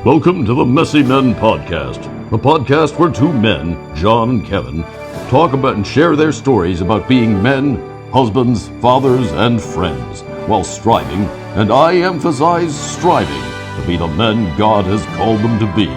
Welcome to the MessyMen Podcast, a podcast where two men, John and Kevin, talk about and share their stories about being men, husbands, fathers, and friends, while striving, and I emphasize striving, to be the men God has called them to be.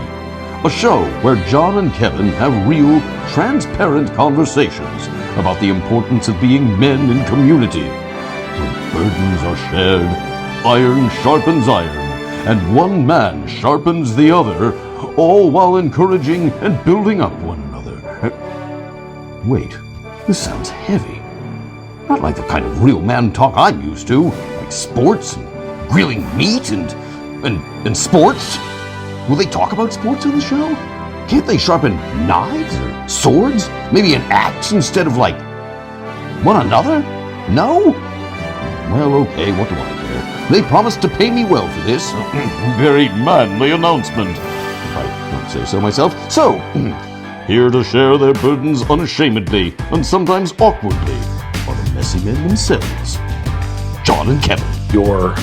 A show where John and Kevin have real, transparent conversations about the importance of being men in community. When burdens are shared, iron sharpens iron, and one man sharpens the other, all while encouraging and building up one another. Wait, this sounds heavy. Not like the kind of real man talk I'm used to, like sports and grilling meat and sports. Will they talk about sports on the show? Can't they sharpen knives or swords? Maybe an axe instead of, like, one another? No? Well, okay, what do I care? They promised to pay me well for this. Very manly announcement, if I don't say so myself. So, here to share their burdens unashamedly and sometimes awkwardly are the messy men themselves, John and Kevin. Your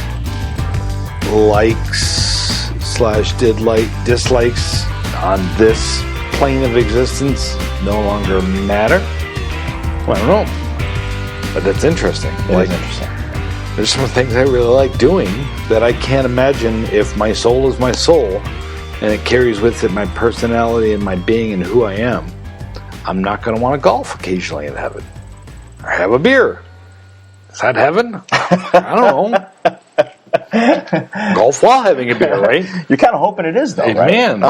likes/dislikes on this plane of existence no longer matter? Well, I don't know, but that's interesting. It is interesting. There's some things I really like doing that I can't imagine if my soul is my soul and it carries with it my personality and my being and who I am. I'm not going to want to golf occasionally in heaven or have a beer. Is that heaven? I don't know. Golf while having a beer, right? You're kind of hoping it is, though, right? Man.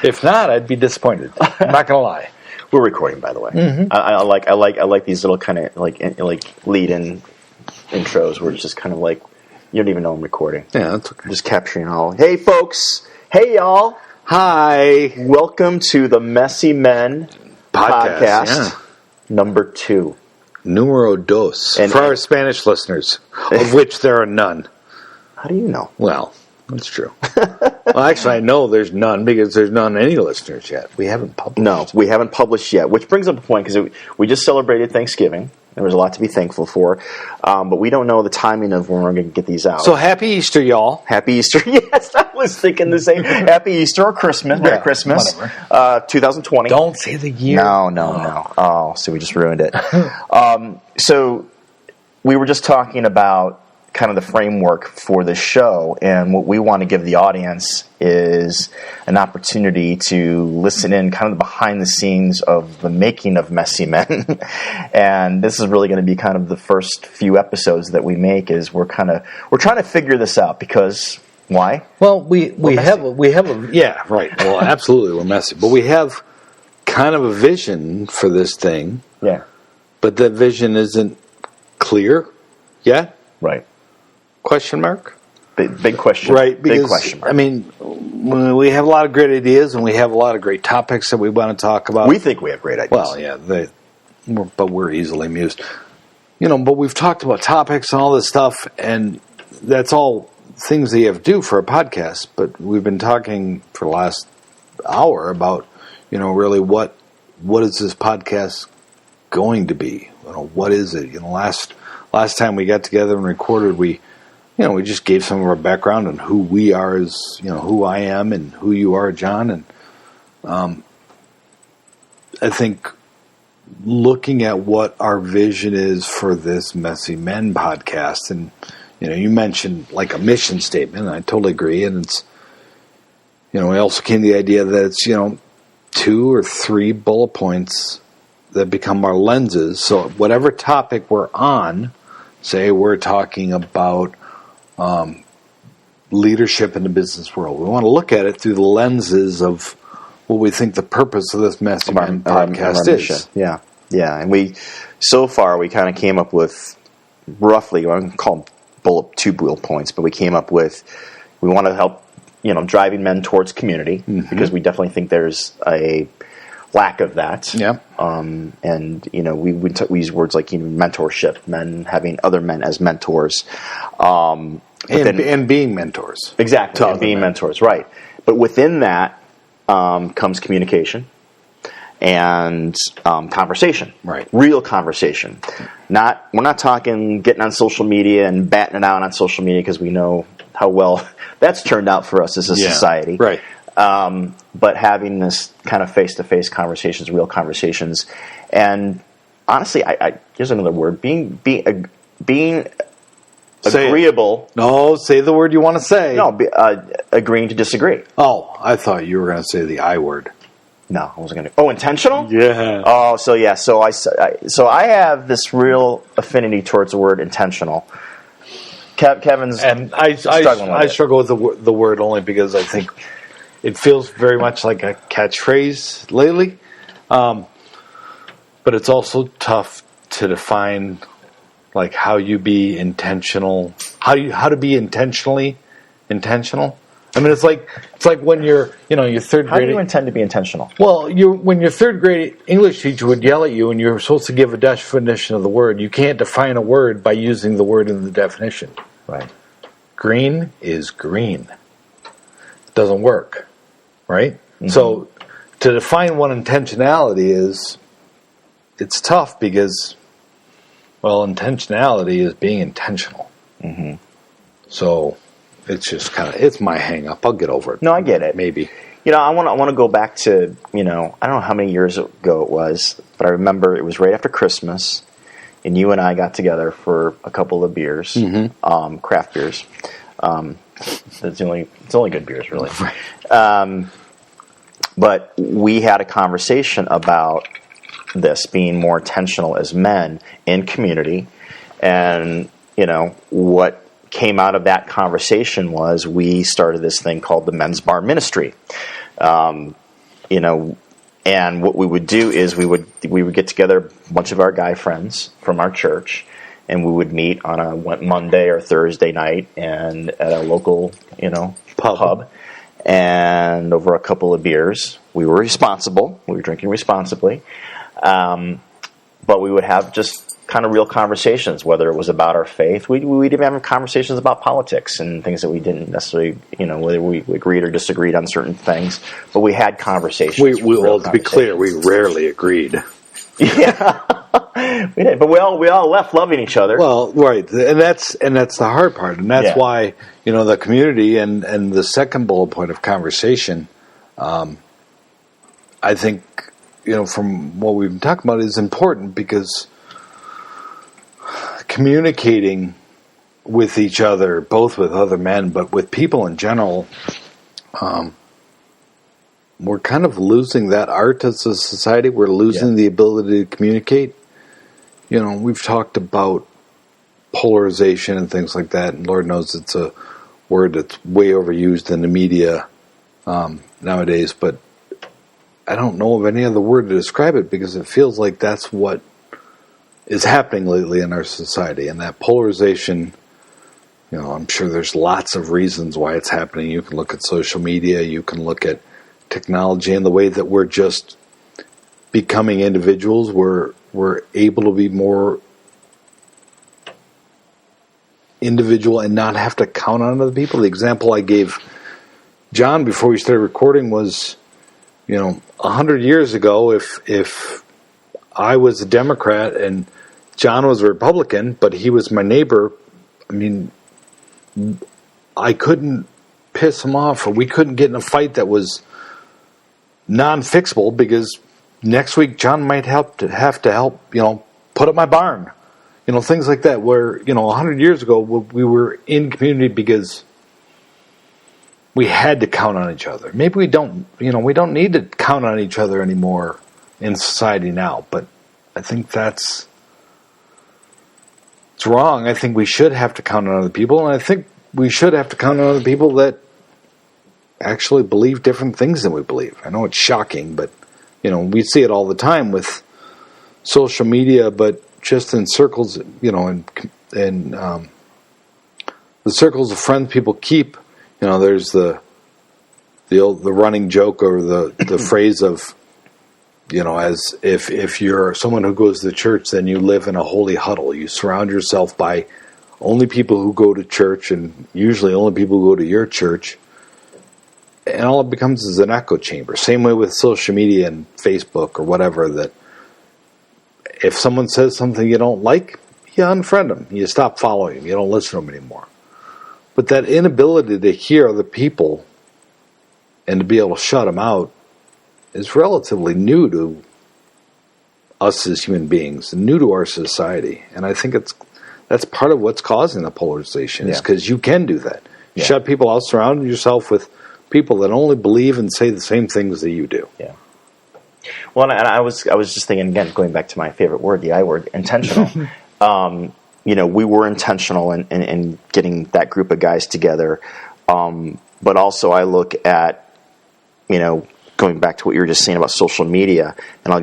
If not, I'd be disappointed. I'm not going to lie. We're recording, by the way. Mm-hmm. I like these little kind of like lead-in intros where it's just kind of like you don't even know I'm recording. Yeah, that's okay. Just capturing all. Hey, folks. Hey, y'all. Hi. Welcome to the MessyMen Podcast Yeah. number 2. Numero dos. And for our Spanish listeners, of which there are none. How do you know? Well, that's true. Well, actually, I know there's none because there's none any listeners yet. We haven't published. No, we haven't published yet, which brings up a point because we just celebrated Thanksgiving. There was a lot to be thankful for, but we don't know the timing of when we're going to get these out. So happy Easter, y'all. Happy Easter. Yes, I was thinking the same. Happy Easter or Christmas. Merry Christmas. Whatever. 2020. Don't say the year. No. Oh, so we just ruined it. So we were just talking about kind of the framework for the show, and what we want to give the audience is an opportunity to listen in kind of behind the scenes of the making of Messy Men. And this is really going to be kind of the first few episodes that we make is we're trying to figure this out because why? Well, we have a yeah, right. Well, absolutely we're messy, but we have kind of a vision for this thing. Yeah. But that vision isn't clear yet. Right. Question mark? Big question. Right, because, big question mark. I mean, we have a lot of great ideas and we have a lot of great topics that we want to talk about. We think we have great ideas. Well, yeah, but we're easily amused. But we've talked about topics and all this stuff, and that's all things that you have to do for a podcast. But we've been talking for the last hour about, really what is this podcast going to be? What is it? Last time we got together and recorded, we just gave some of our background on who we are as, who I am and who you are, John. And I think looking at what our vision is for this Messy Men podcast, and, you mentioned like a mission statement, and I totally agree. And it's, we also came to the idea that it's, 2 or 3 bullet points that become our lenses. So whatever topic we're on, say we're talking about leadership in the business world. We want to look at it through the lenses of what we think the purpose of this MessyMen podcast is. Yeah. And we kind of came up with roughly, I don't call them 2 bullet points, but we came up with, we want to help, driving men towards community, because we definitely think there's a lack of that. Yeah. And, we use words like mentorship, men having other men as mentors. And being mentors. Exactly, and being mentors, right. But within that comes communication. and conversation. Right. Real conversation. We're not talking getting on social media and batting it out on social media because we know how well that's turned out for us as a society. Right. But having this kind of face-to-face conversations, real conversations, and honestly, I here's another word: being agreeable. No, say the word you want to say. No, agreeing to disagree. Oh, I thought you were going to say the I word. No, I wasn't going to. Oh, intentional? Yeah. Oh, so yeah. So I have this real affinity towards the word intentional. Kevin's and I struggle with the word only because I think it feels very much like a catchphrase lately. But it's also tough to define, like how you be intentional, how to be intentionally intentional. I mean, it's like when your third grade. How do you intend to be intentional? Well, when your third grade English teacher would yell at you and you're supposed to give a definition of the word, you can't define a word by using the word in the definition. Right. Green is green. It doesn't work, right? Mm-hmm. So to define what intentionality is, it's tough because, well, intentionality is being intentional. Mm-hmm. So it's just it's my hang up. I'll get over it. No, I get it. Maybe. I want to go back to, I don't know how many years ago it was, but I remember it was right after Christmas, and you and I got together for a couple of beers, craft beers. It's only good beers, really. Right. But we had a conversation about this being more intentional as men in community, and what came out of that conversation was we started this thing called the Men's Bar Ministry. And what we would do is we would get together a bunch of our guy friends from our church, and we would meet on a Monday or Thursday night and at a local pub, and over a couple of beers. We were responsible. We were drinking responsibly, but we would have just kind of real conversations, whether it was about our faith. We'd even have conversations about politics and things that we didn't necessarily, whether we agreed or disagreed on certain things, but we had conversations. To be clear, we rarely agreed. Yeah, we did, but we all left loving each other. Well, right, and that's the hard part, and that's why the community and the second bullet point of conversation, I think from what we've been talking about is important because communicating with each other, both with other men, but with people in general, we're kind of losing that art as a society. We're losing the ability to communicate. We've talked about polarization and things like that, and Lord knows it's a word that's way overused in the media nowadays, but I don't know of any other word to describe it because it feels like that's what is happening lately in our society, and that polarization, I'm sure there's lots of reasons why it's happening. You can look at social media, you can look at technology and the way that we're just becoming individuals. We're able to be more individual and not have to count on other people. The example I gave John before we started recording was, 100 years ago, if I was a Democrat and John was a Republican, but he was my neighbor, I mean, I couldn't piss him off, or we couldn't get in a fight that was non-fixable because next week John might have to help, put up my barn. Things like that where, 100 years ago we were in community because we had to count on each other. Maybe we don't need to count on each other anymore in society now, but I think it's wrong. I think we should have to count on other people, and I think we should have to count on other people that actually believe different things than we believe. I know it's shocking, but we see it all the time with social media, but just in circles, in the circles of friends people keep. There's the running joke or the phrase of, as if you're someone who goes to the church, then you live in a holy huddle. You surround yourself by only people who go to church, and usually only people who go to your church. and all it becomes is an echo chamber. Same way with social media and Facebook or whatever, that if someone says something you don't like, you unfriend them. You stop following them. You don't listen to them anymore. But that inability to hear other people and to be able to shut them out is relatively new to us as human beings, and new to our society. And I think that's part of what's causing the polarization, is because you can do that. Yeah. Shut people out, surround yourself with people that only believe and say the same things that you do. Yeah. Well, and I was just thinking, again, going back to my favorite word, the I word, intentional. We were intentional in getting that group of guys together. But also I look at, going back to what you were just saying about social media, and I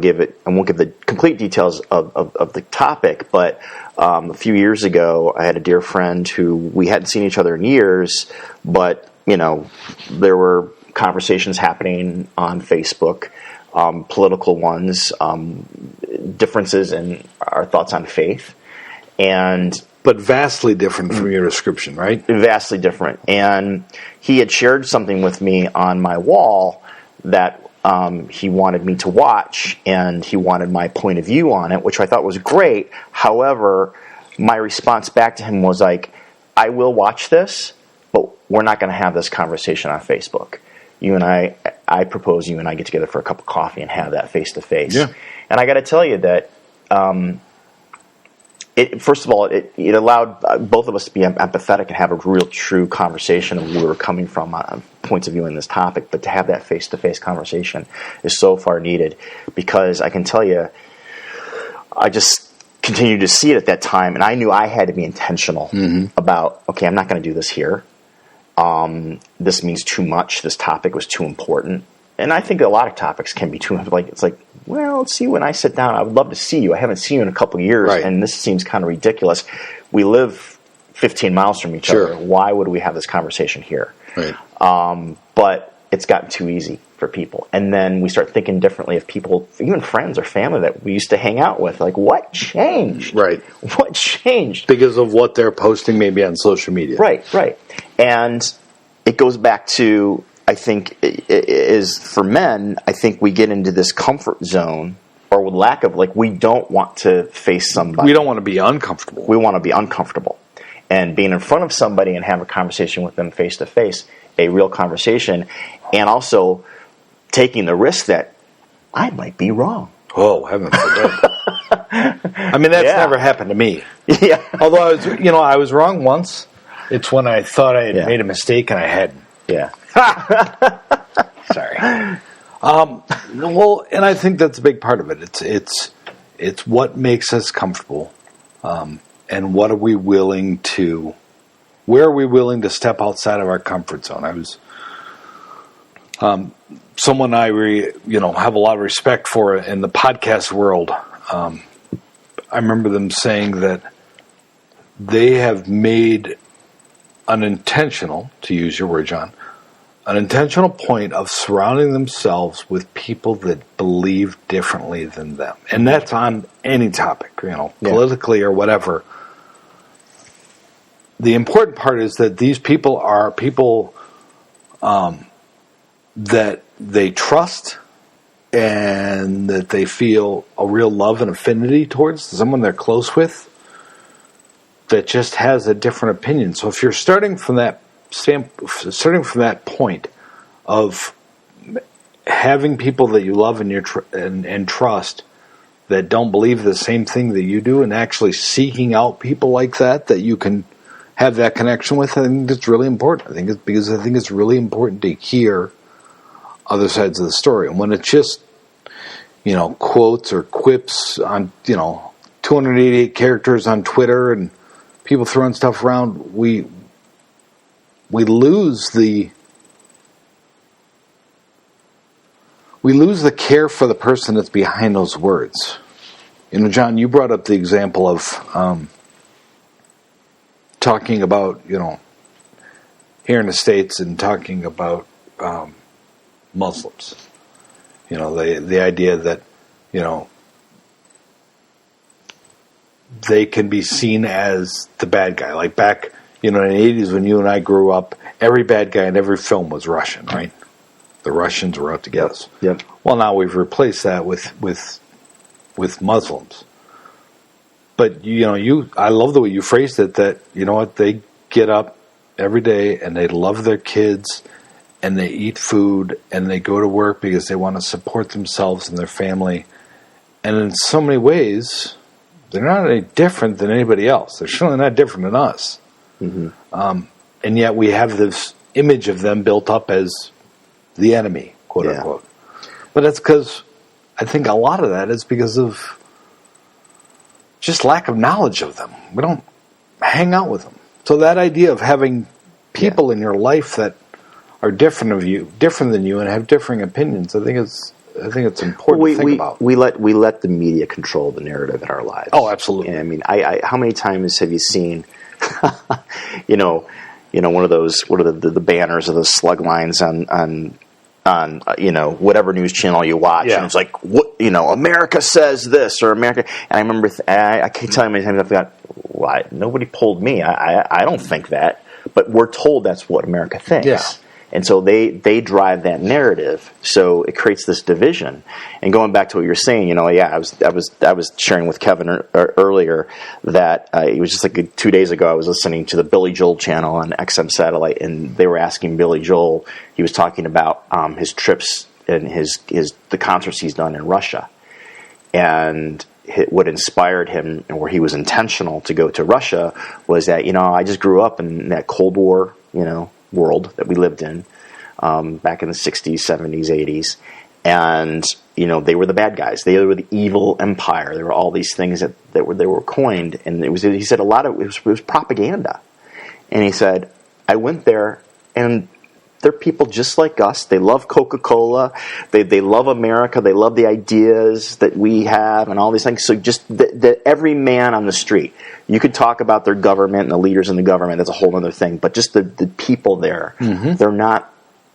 won't give the complete details of the topic, but a few years ago, I had a dear friend who we hadn't seen each other in years, but, there were conversations happening on Facebook, political ones, differences in our thoughts on faith. But vastly different from your description, right? Vastly different. And he had shared something with me on my wall that he wanted me to watch, and he wanted my point of view on it, which I thought was great. However, my response back to him was like, I will watch this, but we're not going to have this conversation on Facebook. I propose you and I get together for a cup of coffee and have that face-to-face. Yeah. And I got to tell you that first of all, it allowed both of us to be empathetic and have a real, true conversation of where we were coming from on points of view in this topic. But to have that face-to-face conversation is so far needed, because I can tell you, I just continued to see it at that time, and I knew I had to be intentional about, okay, I'm not going to do this here. This means too much. This topic was too important. And I think a lot of topics can be too, it's like, well, let's see, when I sit down, I would love to see you. I haven't seen you in a couple of years, right, and this seems kind of ridiculous. We live 15 miles from each other. Why would we have this conversation here? Right. But it's gotten too easy for people. And then we start thinking differently of people, even friends or family that we used to hang out with. Like, what changed? Right. What changed? Because of what they're posting maybe on social media. Right. And it goes back to, I think, is for men, I think we get into this comfort zone, or lack of, we don't want to face somebody. We don't want to be uncomfortable. We want to be uncomfortable. And being in front of somebody and have a conversation with them face to face, a real conversation, and also taking the risk that I might be wrong. Oh, heaven forbid. I mean, that's never happened to me. Yeah. Although I was wrong once. It's when I thought I had made a mistake and I hadn't. Yeah. Sorry. Well, and I think that's a big part of it. It's what makes us comfortable, and what are we willing to? Where are we willing to step outside of our comfort zone? I was someone I have a lot of respect for in the podcast world. I remember them saying that they have made an intentional, to use your word, John, an intentional point of surrounding themselves with people that believe differently than them. And that's on any topic, politically or whatever. The important part is that these people are people that they trust and that they feel a real love and affinity towards, someone they're close with that just has a different opinion. So if you're starting from that point of having people that you love and trust that don't believe the same thing that you do, and actually seeking out people like that you can have that connection with, I think it's really important. I think it's really important to hear other sides of the story. And when it's just, quotes or quips on, 288 characters on Twitter and people throwing stuff around, we lose the care for the person that's behind those words. John, you brought up the example of talking about, here in the States and talking about Muslims. The idea that, they can be seen as the bad guy. Like back, in the 80s when you and I grew up, every bad guy in every film was Russian, right? The Russians were out to get us. Yep. Well, now we've replaced that with Muslims. But I love the way you phrased it. That they get up every day and they love their kids and they eat food and they go to work because they want to support themselves and their family. And in so many ways, they're not any different than anybody else. They're certainly not different than us. Mm-hmm. And yet we have this image of them built up as the enemy, quote unquote. But that's because I think a lot of that is because of just lack of knowledge of them. We don't hang out with them. So that idea of having people in your life that are different than you, and have differing opinions, I think it's important to think about. We let the media control the narrative in our lives. Oh, absolutely. And I mean, I how many times have you seen, one of those, what are the banners of those slug lines on whatever news channel you watch, and it's like, America says this, or America, and I remember, I can't tell you how many times I thought, why, nobody polled me, I don't think that, but we're told that's what America thinks. Yeah. And so they drive that narrative, so it creates this division. And going back to what you're saying, I was sharing with Kevin earlier that it was just like 2 days ago. I was listening to the Billy Joel channel on XM Satellite, and they were asking Billy Joel. He was talking about his trips and the concerts he's done in Russia, and what inspired him, and where he was intentional to go to Russia, was that I just grew up in that Cold War, world that we lived in back in the 60s, 70s, 80s. And, they were the bad guys. They were the evil empire. There were all these things that were coined. And he said a lot of it was propaganda. And he said, I went there, and they're people just like us. They love Coca-Cola. They love America. They love the ideas that we have and all these things. So just every man on the street, you could talk about their government and the leaders in the government. That's a whole other thing. But just the people there,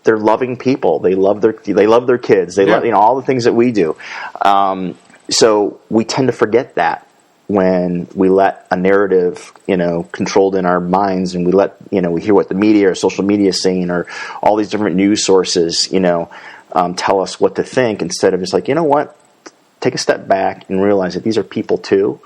they're loving people. They love their kids. They love all the things that we do. So we tend to forget that when we let a narrative, controlled in our minds, and we let, we hear what the media or social media is saying, or all these different news sources, tell us what to think, instead of just like, take a step back and realize that these are people too.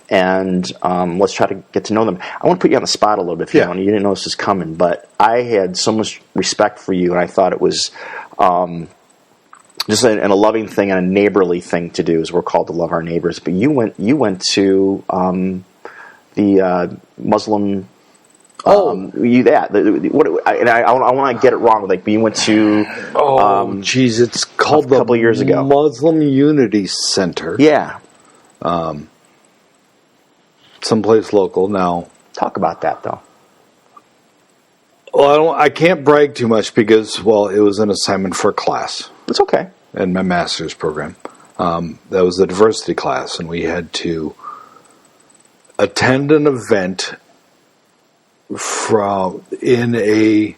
And let's try to get to know them. I want to put you on the spot a little bit, if you want. You didn't know this was coming, but I had so much respect for you, and I thought it was just a loving thing and a neighborly thing to do, as we're called to love our neighbors. But you went to the Muslim. I want to get it wrong. But you went to. It's called a couple of years ago. Muslim Unity Center. Yeah. Someplace local now. Talk about that, though. Well, I can't brag too much because, it was an assignment for a class. It's okay. In my master's program. That was the diversity class, and we had to attend an event in a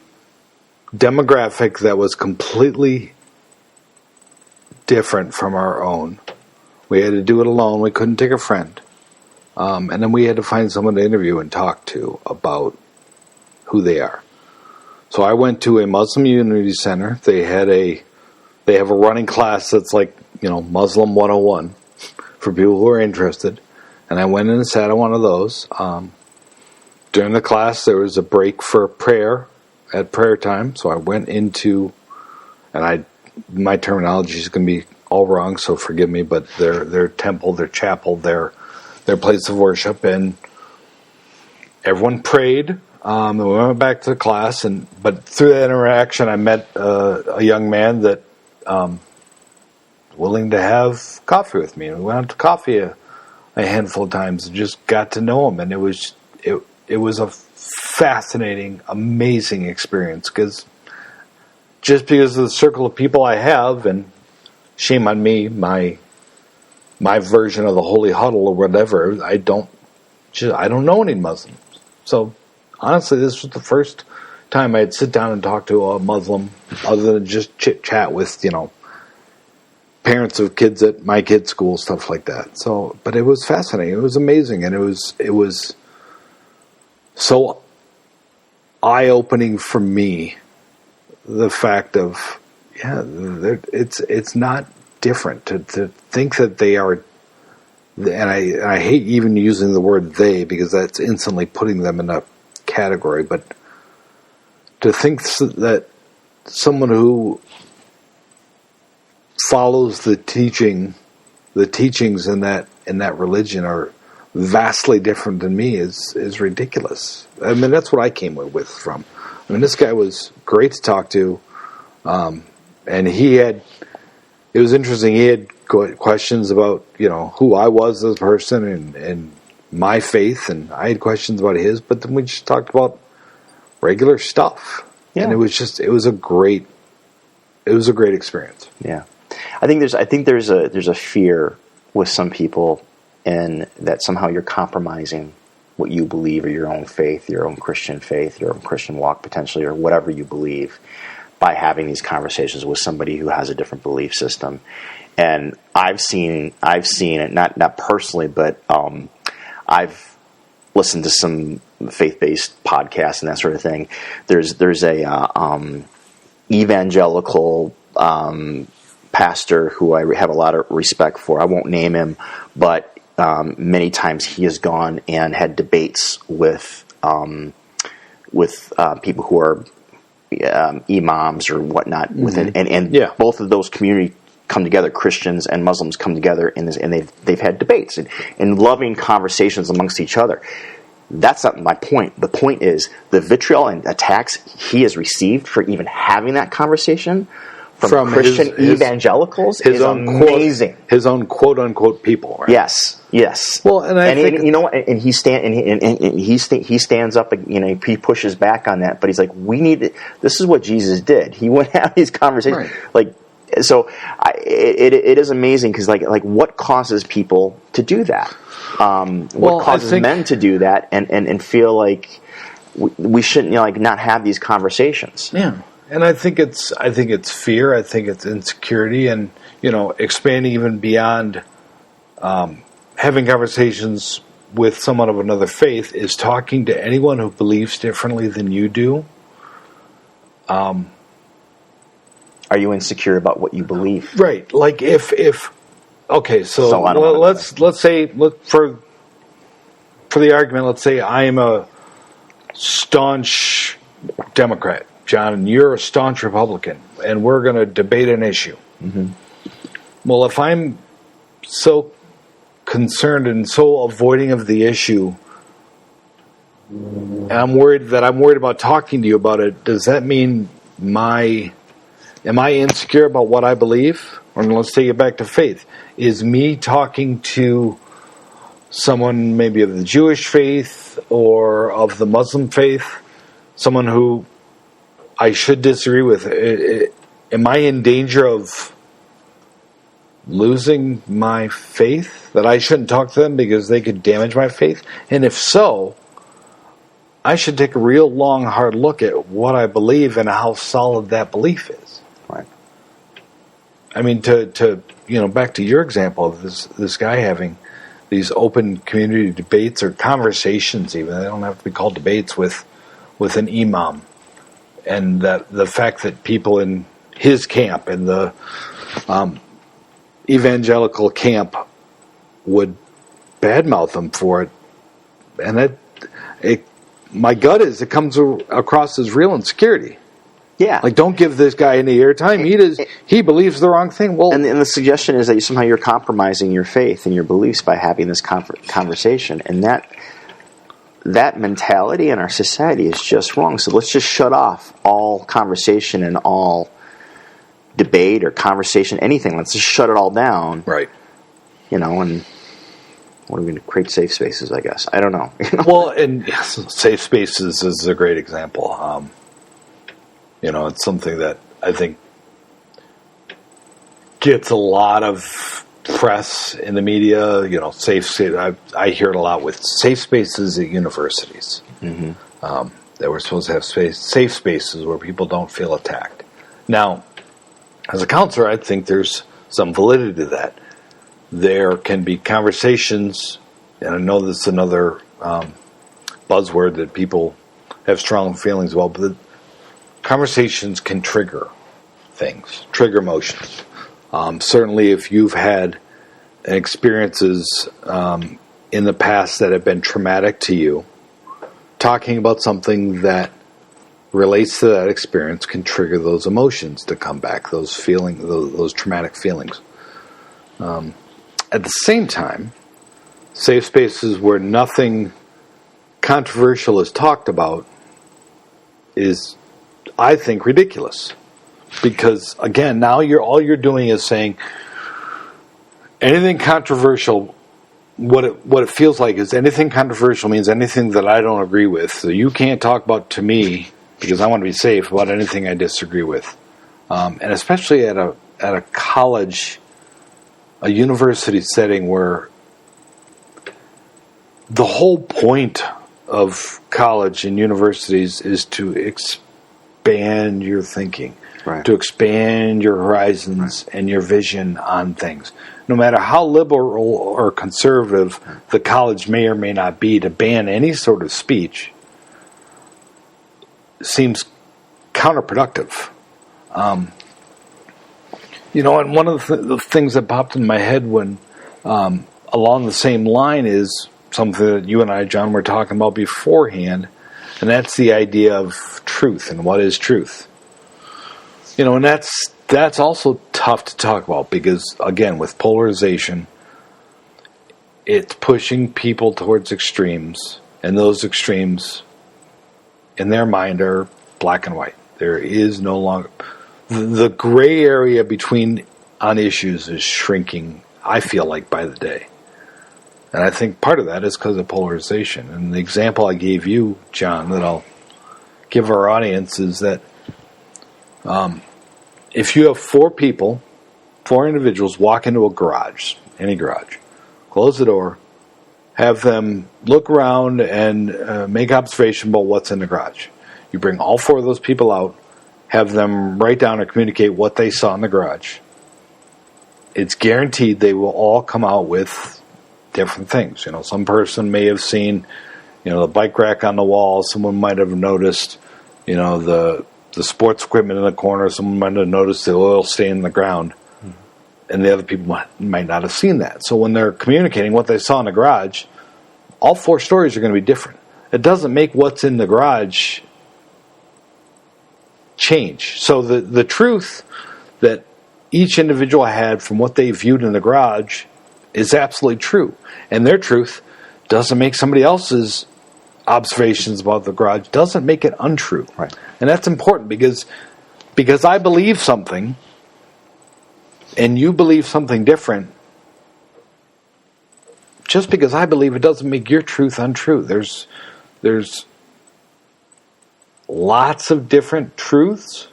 demographic that was completely different from our own. We had to do it alone. We couldn't take a friend. And then we had to find someone to interview and talk to about who they are. So I went to a Muslim Unity Center. They have a running class that's like, Muslim 101 for people who are interested. And I went in and sat on one of those. During the class, there was a break for prayer at prayer time. So I went into, and my terminology is going to be all wrong, so forgive me, but their temple, their chapel, their place of worship, and everyone prayed. And we went back to the class, but through that interaction, I met a young man that willing to have coffee with me, and we went out to coffee a handful of times and just got to know him, and it was a fascinating, amazing experience, because of the circle of people I have, and shame on me, my version of the holy huddle or whatever, I don't know any Muslims. So honestly, this was the first time I'd sit down and talk to a Muslim, other than just chit chat with, parents of kids at my kids' school, stuff like that. So, but it was fascinating. It was amazing, and it was so eye-opening for me, the fact of, Yeah, it's not different to think that they are, and I hate even using the word they because that's instantly putting them in a category, but to think that someone who follows the teachings in that religion are vastly different than me is ridiculous. I mean, that's what I came with from. I mean, this guy was great to talk to, and it was interesting. He had questions about, who I was as a person and my faith, and I had questions about his, but then we just talked about regular stuff. Yeah. And it was a great experience. Yeah. I think there's a fear with some people in that somehow you're compromising what you believe or your own faith, your own Christian faith, your own Christian walk potentially, or whatever you believe, by having these conversations with somebody who has a different belief system. And I've seen it, not personally, but I've listened to some faith-based podcasts and that sort of thing. There's a evangelical pastor who I have a lot of respect for. I won't name him, but many times he has gone and had debates with people who are imams or whatnot within, and both of those communities come together. Christians and Muslims come together in this, and they've had debates and loving conversations amongst each other. That's not my point. The point is the vitriol and attacks he has received for even having that conversation from Christian evangelicals is amazing. His own quote unquote people. Right? Yes. Well, and you know what? And he stands up. He pushes back on that. But he's like, this is what Jesus did. He went out these conversations. Right. It is amazing because what causes people to do that? What causes men to do that and feel like we shouldn't not have these conversations? Yeah. And I think it's fear. I think it's insecurity, and expanding even beyond having conversations with someone of another faith is talking to anyone who believes differently than you do. Are you insecure about what you believe? Right. Like if okay, so let's say for the argument, let's say I am a staunch Democrat. John, and you're a staunch Republican, and we're going to debate an issue. Mm-hmm. Well, if I'm so concerned and so avoiding of the issue, and I'm worried about talking to you about it, does that mean am I insecure about what I believe? Or let's take it back to faith. Is me talking to someone maybe of the Jewish faith or of the Muslim faith, someone who I should disagree with, am I in danger of losing my faith? That I shouldn't talk to them because they could damage my faith? And if so, I should take a real long, hard look at what I believe and how solid that belief is. Right. I mean, to back to your example of this guy having these open community debates or conversations, even they don't have to be called debates, with an imam. And that the fact that people in his camp, in the evangelical camp, would badmouth him for it, and my gut is it comes across as real insecurity. Yeah, don't give this guy any airtime. He believes the wrong thing. Well, and the suggestion is that somehow you're compromising your faith and your beliefs by having this conversation, and that mentality in our society is just wrong. So let's just shut off all conversation and all debate or conversation, anything. Let's just shut it all down. Right. And what are we going to create safe spaces, I guess? I don't know. Well, and safe spaces is a great example. It's something that I think gets a lot of press in the media, I hear it a lot with safe spaces at universities. Mm-hmm. That we're supposed to have safe spaces where people don't feel attacked. Now, as a counselor, I think there's some validity to that. There can be conversations, and I know this is another buzzword that people have strong feelings about, but conversations can trigger things, trigger emotions. Certainly if you've had experiences in the past that have been traumatic to you, talking about something that relates to that experience can trigger those emotions to come back, those feelings, those traumatic feelings. At the same time, safe spaces where nothing controversial is talked about is, I think, ridiculous. Because, again, now all you're doing is saying anything controversial. What it feels like is anything controversial means anything that I don't agree with. So you can't talk about to me, because I want to be safe, about anything I disagree with. And especially at a college, a university setting where the whole point of college and universities is to expand your thinking, right, to expand your horizons, right, and your vision on things. No matter how liberal or conservative the college may or may not be, to ban any sort of speech seems counterproductive. And one of the things that popped in my head when along the same line is something that you and I, John, were talking about beforehand, and that's the idea of truth and what is truth. And that's also tough to talk about because, again, with polarization, it's pushing people towards extremes, and those extremes, in their mind, are black and white. There is no longer... The gray area on issues is shrinking, I feel like, by the day. And I think part of that is because of polarization. And the example I gave you, John, that I'll give our audience is that if you have four individuals walk into a garage, any garage, close the door, have them look around and make observation about what's in the garage. You bring all four of those people out, have them write down or communicate what they saw in the garage. It's guaranteed they will all come out with different things. Some person may have seen, the bike rack on the wall. Someone might have noticed, the sports equipment in the corner. Someone might have noticed the oil stain in the ground. Mm-hmm. And the other people might not have seen that. So when they're communicating what they saw in the garage, all four stories are going to be different. It doesn't make what's in the garage change. So the truth that each individual had from what they viewed in the garage is absolutely true. And their truth doesn't make somebody else's observations about the garage, doesn't make it untrue. Right. And that's important because I believe something and you believe something different. Just because I believe it doesn't make your truth untrue. There's lots of different truths,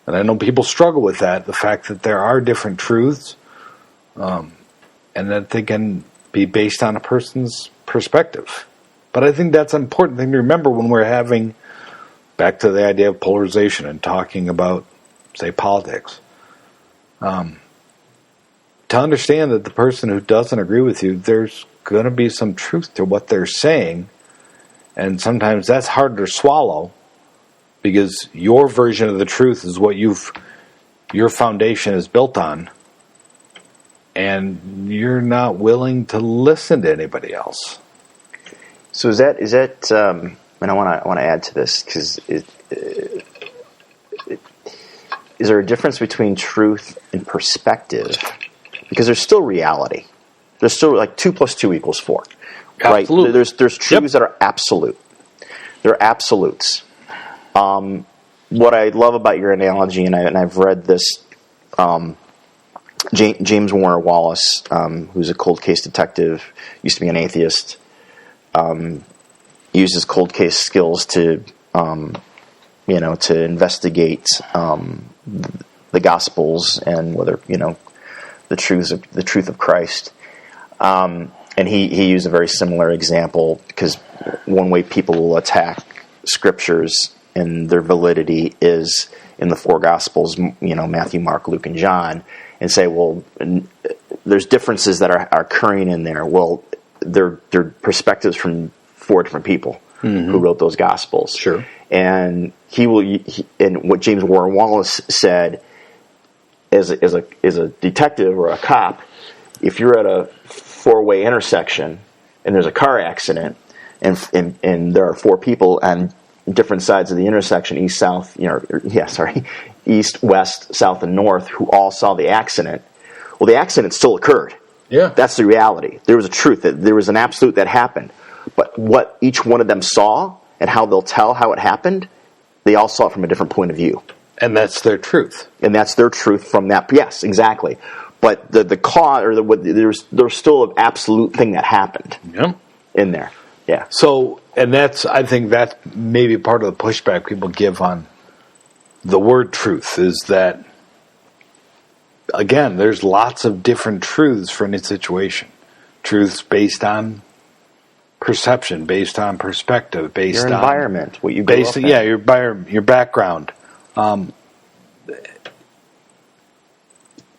and I know people struggle with that, the fact that there are different truths, and that they can be based on a person's perspective. But I think that's an important thing to remember when we're having, back to the idea of polarization and talking about, say, politics. To understand that the person who doesn't agree with you, there's going to be some truth to what they're saying, and sometimes that's harder to swallow because your version of the truth is what your foundation is built on, and you're not willing to listen to anybody else. So is that and I want to add to this because is there a difference between truth and perspective? Because there's still reality. There's still like 2 + 2 = 4. Absolutely. Right? There's truths that are absolute. They're absolutes. What I love about your analogy, and I've read this, James Warner Wallace, who's a cold case detective, used to be an atheist, uses cold case skills to investigate the Gospels and whether the truth of Christ. And he used a very similar example because one way people will attack scriptures and their validity is in the 4 Gospels, Matthew, Mark, Luke, and John, and say, well, there's differences that are occurring in there. Well, they're perspectives from 4 different people who wrote those Gospels. Sure. And and what James Warner Wallace said as a detective or a cop, if you're at a four-way intersection and there's a car accident and there are four people on different sides of the intersection, east, west, south, and north, who all saw the accident. Well, the accident still occurred. Yeah. That's the reality. There was a truth. That there was an absolute that happened. But what each one of them saw and how they'll tell how it happened, they all saw it from a different point of view. And that's their truth. And that's their truth from that. Yes, exactly. But the cause, or there's still an absolute thing that happened in there. Yeah. So, and I think that's maybe part of the pushback people give on the word truth, is that, again, there's lots of different truths for any situation. Truths based on perception, based on perspective, based on your environment, what you grew up in. Yeah, your background. And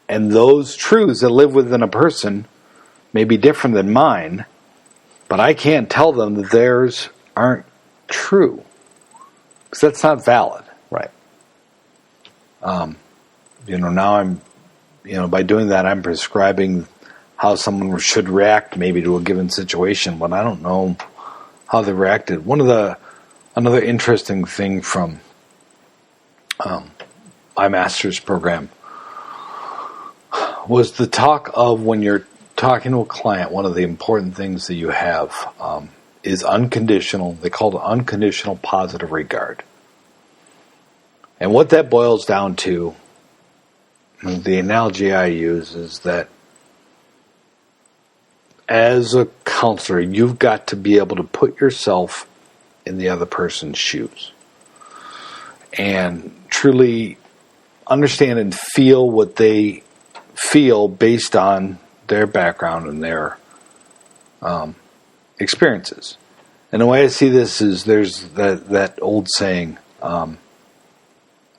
those truths that live within a person may be different than mine, but I can't tell them that theirs aren't true, because that's not valid. Right. Now I'm, by doing that, I'm prescribing how someone should react maybe to a given situation when I don't know how they reacted. Another interesting thing from my master's program was the talk of, when you're talking to a client, one of the important things that you have is unconditional. They call it unconditional positive regard. And what that boils down to, the analogy I use, is that as a counselor, you've got to be able to put yourself in the other person's shoes and truly understand and feel what they feel based on their background and their experiences. And the way I see this is, there's that old saying, I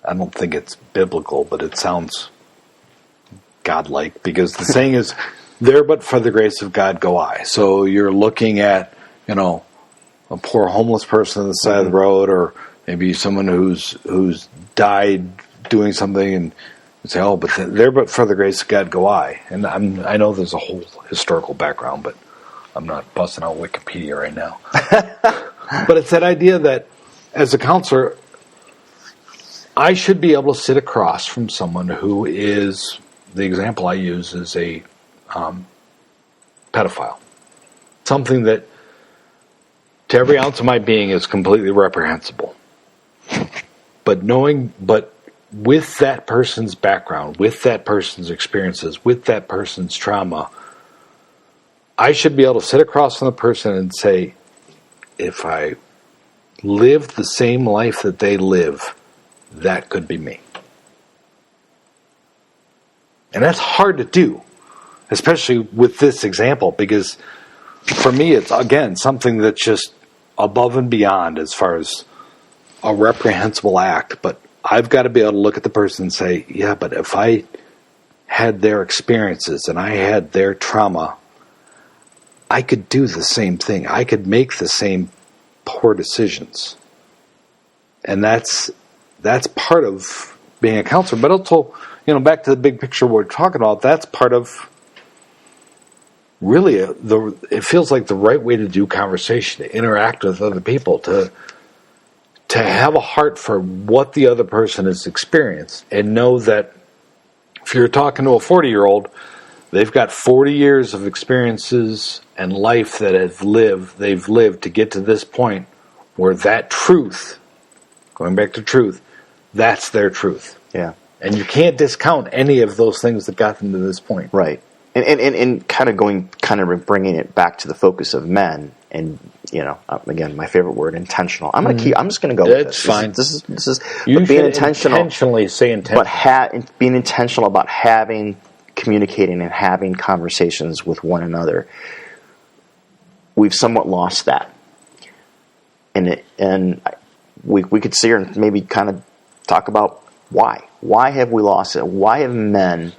don't think it's biblical, but it sounds godlike, because the saying is, there but for the grace of God go I. So you're looking at, a poor homeless person on the side of the road, or maybe someone who's died doing something, and say, oh, but there but for the grace of God go I. And I know there's a whole historical background, but I'm not busting out Wikipedia right now. But it's that idea that, as a counselor, I should be able to sit across from someone who is, the example I use is a pedophile. Something that, to every ounce of my being, is completely reprehensible. But with that person's background, with that person's experiences, with that person's trauma, I should be able to sit across from the person and say, if I lived the same life that they live, that could be me. And that's hard to do, especially with this example, because for me, it's, again, something that's just above and beyond as far as a reprehensible act. But I've got to be able to look at the person and say, yeah, but if I had their experiences and I had their trauma, I could do the same thing. I could make the same poor decisions. And that's part of being a counselor. But also, back to the big picture we're talking about, that's part of really it feels like the right way to do conversation, to interact with other people, to have a heart for what the other person has experienced, and know that if you're talking to a 40-year-old, they've got 40 years of experiences and life that they've lived to get to this point where that truth, going back to truth, that's their truth. Yeah. And you can't discount any of those things that got them to this point. Right. And kind of bringing it back to the focus of men, and again, my favorite word, intentional. I'm just going to go with this. It's fine. This is You being should intentional. Intentionally say intentional. But being intentional about communicating and having conversations with one another. We've somewhat lost that, and we could sit here and maybe kind of talk about why. Why have we lost it? Why have men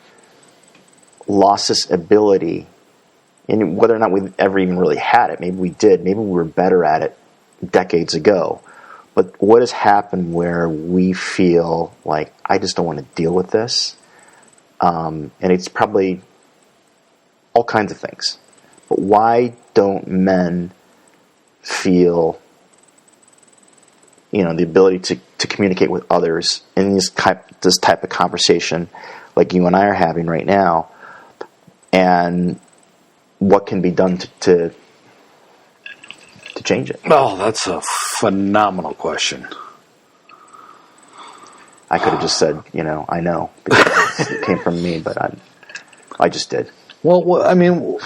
lost this ability? And whether or not we've ever even really had it, maybe we did. Maybe we were better at it decades ago. But what has happened where we feel like, I just don't want to deal with this? and it's probably all kinds of things. But why don't men feel, the ability to communicate with others in this type of conversation like you and I are having right now, and what can be done to change it? Oh, that's a phenomenal question. I could have just said, I know, because it came from me, but I just did. Well, I mean,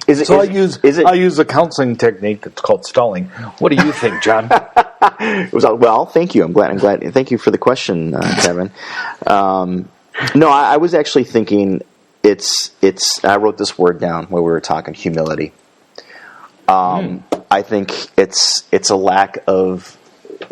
I use a counseling technique that's called stalling. What do you think, John? Well, thank you. I'm glad. Thank you for the question, Kevin. No, I was actually thinking I wrote this word down while we were talking, humility. I think it's a lack of,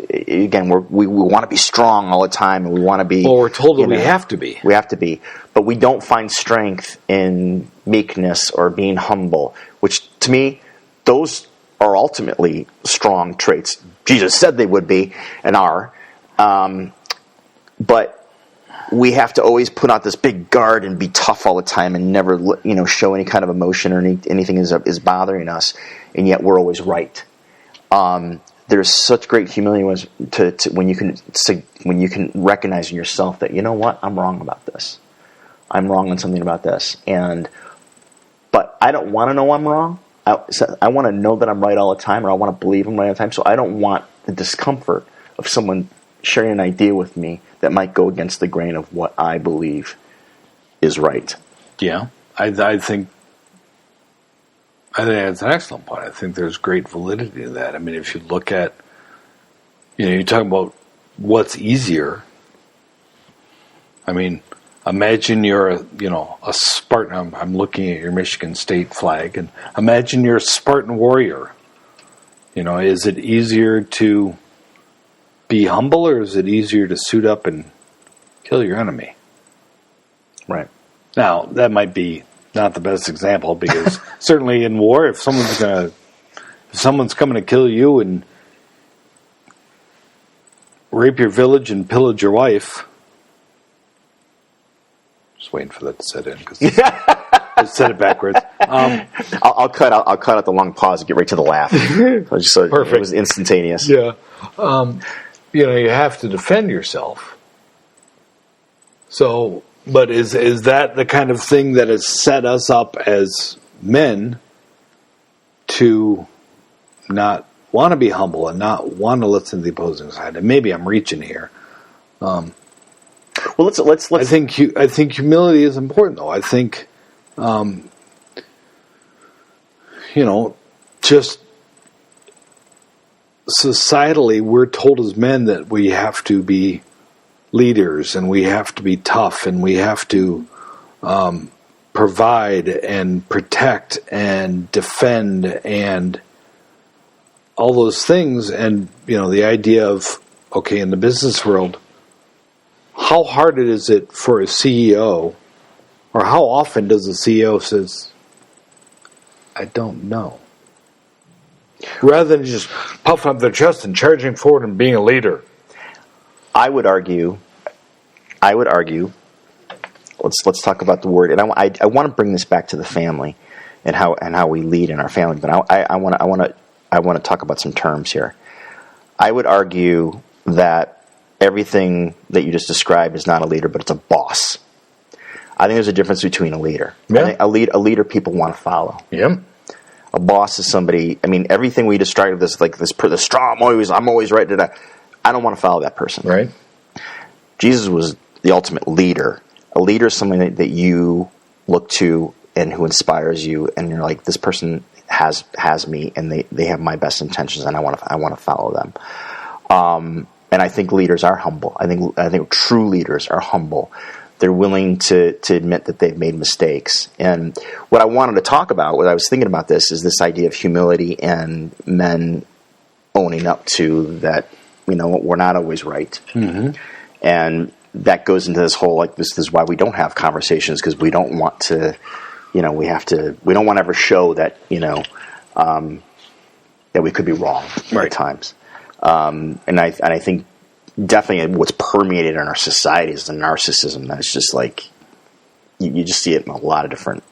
again, we want to be strong all the time, and we want to be. Well, we're told that we have to be. We have to be, but we don't find strength in meekness or being humble, which to me, those are ultimately strong traits. Jesus said they would be and are, but we have to always put out this big guard and be tough all the time and never, show any kind of emotion or anything is bothering us, and yet we're always right. There's such great humility when you can recognize in yourself that, you know what, I'm wrong about this. I'm wrong on something about this, but I don't want to know I'm wrong. I want to know that I'm right all the time, or I want to believe I'm right all the time. So I don't want the discomfort of someone sharing an idea with me that might go against the grain of what I believe is right. Yeah, I think that's an excellent point. I think there's great validity to that. I mean, if you look at, you're talking about what's easier. I mean, imagine you're a Spartan. I'm looking at your Michigan State flag, and imagine you're a Spartan warrior. Is it easier to be humble, or is it easier to suit up and kill your enemy? Right. Now, that might be not the best example, because certainly in war, if someone's coming to kill you and rape your village and pillage your wife, just waiting for that to set in, because I said it backwards. I'll cut out the long pause and get right to the laugh. So perfect. It was instantaneous. Yeah. You have to defend yourself. So, but is that the kind of thing that has set us up as men to not want to be humble and not want to listen to the opposing side? And maybe I'm reaching here. Well, let's. I think humility is important, though. I think, just societally, we're told as men that we have to be leaders, and we have to be tough, and we have to provide and protect and defend and all those things. And the idea of, okay, in the business world, how hard is it for a CEO, or how often does a CEO says, I don't know, rather than just puffing up their chest and charging forward and being a leader? I would argue. Let's talk about the word, and I want to bring this back to the family and how we lead in our family. But I want to talk about some terms here. I would argue that everything that you just described is not a leader, but it's a boss. I think there's a difference between a leader. Yeah. I think a leader people want to follow. Yeah. A boss is somebody. I mean, everything we described this the strong. I'm always right. I don't want to follow that person. Right. Jesus was the ultimate leader. A leader is someone that you look to and who inspires you, and you're like, this person has me, and they have my best intentions, and I want to follow them. And I think leaders are humble. I think true leaders are humble. They're willing to admit that they've made mistakes. And what I wanted to talk about, what I was thinking about this, is this idea of humility and men owning up to that, we're not always right. Mm-hmm. And that goes into this whole, this is why we don't have conversations, because we don't want to, we don't want to ever show that, that we could be wrong at times. And I think definitely what's permeated in our society is the narcissism. That's just like, you just see it in a lot of different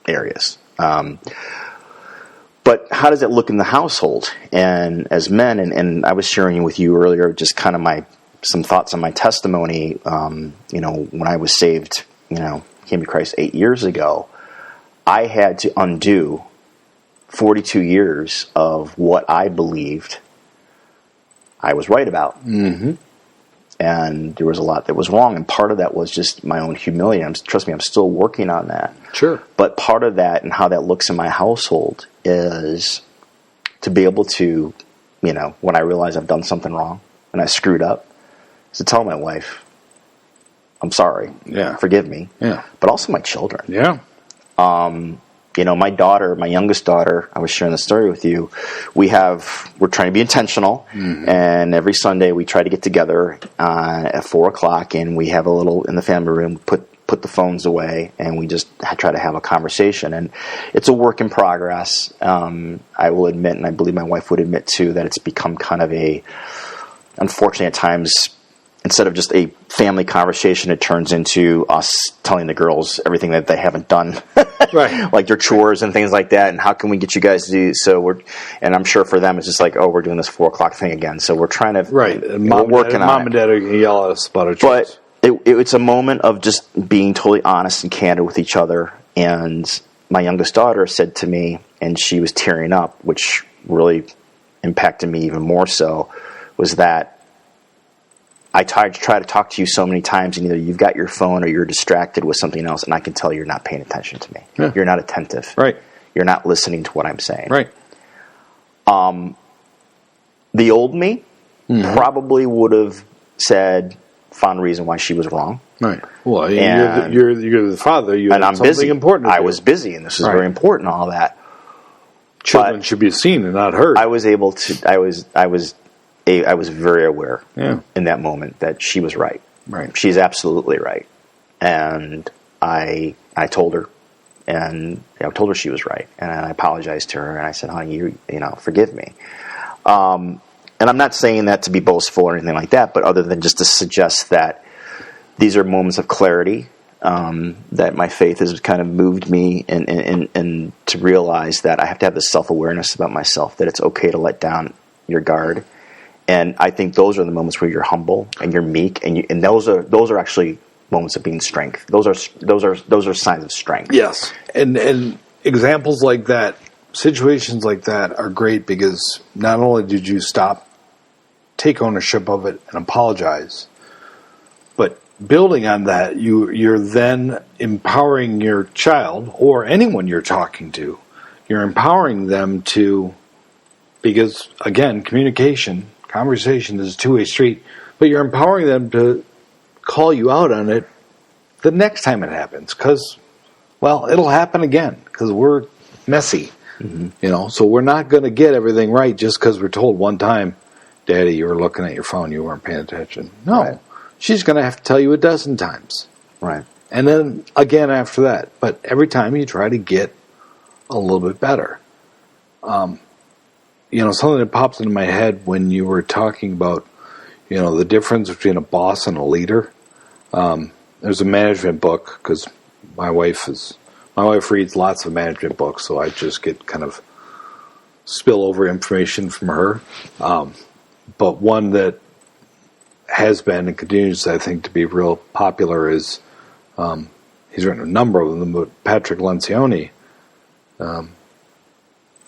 areas. But how does it look in the household? And as men, and I was sharing with you earlier, just kind of some thoughts on my testimony. When I was saved, came to Christ 8 years ago, I had to undo 42 years of what I believed I was right about. Mm-hmm. And there was a lot that was wrong. And part of that was just my own humility. Trust me, I'm still working on that. Sure. But part of that and how that looks in my household is to be able to, when I realize I've done something wrong and I screwed up, is to tell my wife, I'm sorry. Yeah. Forgive me. Yeah. But also my children. Yeah. My daughter, my youngest daughter, I was sharing the story with you. We're trying to be intentional, and every Sunday we try to get together at 4:00, and we have a little in the family room. Put the phones away, and we just try to have a conversation. And it's a work in progress. I will admit, and I believe my wife would admit too, that it's become kind of unfortunately at times, instead of just a family conversation, it turns into us telling the girls everything that they haven't done. Right. Like their chores and things like that, and how can we get you guys to do so? And I'm sure for them it's just like, oh, we're doing this 4:00 thing again. So we're trying to we're working on it. Mom and Dad are going to yell at us about our chores. But it's a moment of just being totally honest and candid with each other. And my youngest daughter said to me, and she was tearing up, which really impacted me even more so, was that I try to talk to you so many times, and either you've got your phone or you're distracted with something else, and I can tell you're not paying attention to me. Yeah. You're not attentive. Right. You're not listening to what I'm saying. Right. The old me probably would have found a reason why she was wrong. Right. Well, you're the father. You and I'm busy. Important. I was busy, and this is very important. All that. Children should be seen and not heard. I was able to. I was very aware in that moment that she was right. Right. She's absolutely right. And I told her, and I told her she was right. And I apologized to her, and I said, honey, you forgive me. And I'm not saying that to be boastful or anything like that, but other than just to suggest that these are moments of clarity, that my faith has kind of moved me and to realize that I have to have this self-awareness about myself, that it's okay to let down your guard. And I think those are the moments where you're humble and you're meek, and those are actually moments of being strength. Those are signs of strength. Yes, and examples like that, situations like that, are great because not only did you take ownership of it and apologize, but building on that, you're then empowering your child or anyone you're talking to. You're empowering them to, because again, conversation is a two-way street, but you're empowering them to call you out on it the next time it happens, because, well, it'll happen again, because we're messy, so we're not going to get everything right just because we're told one time, Daddy, you were looking at your phone, you weren't paying attention. No, right. She's going to have to tell you a dozen times. Right. And then again after that, but every time you try to get a little bit better. Something that pops into my head when you were talking about, the difference between a boss and a leader. There's a management book, because my wife reads lots of management books, so I just get kind of spillover information from her. But one that has been and continues, I think, to be real popular is, he's written a number of them, but Patrick Lencioni.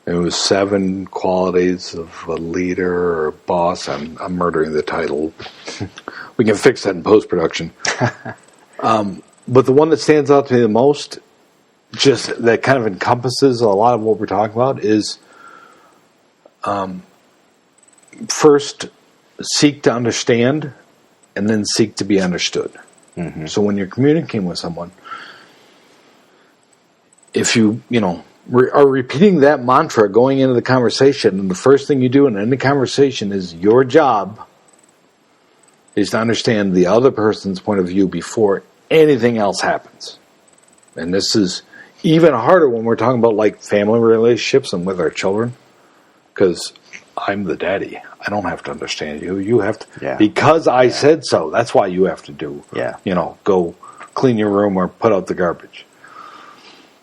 It was 7 qualities of a leader or a boss. I'm murdering the title. We can fix that in post-production. But the one that stands out to me the most, just that kind of encompasses a lot of what we're talking about, is first, seek to understand, and then seek to be understood. Mm-hmm. So when you're communicating with someone, if you are repeating that mantra going into the conversation, and the first thing you do in any conversation is your job is to understand the other person's point of view before anything else happens. And this is even harder when we're talking about like family relationships and with our children, because I'm the daddy. I don't have to understand you. You have to, Yeah. because I said so. That's why you have to do, Yeah. Go clean your room or put out the garbage.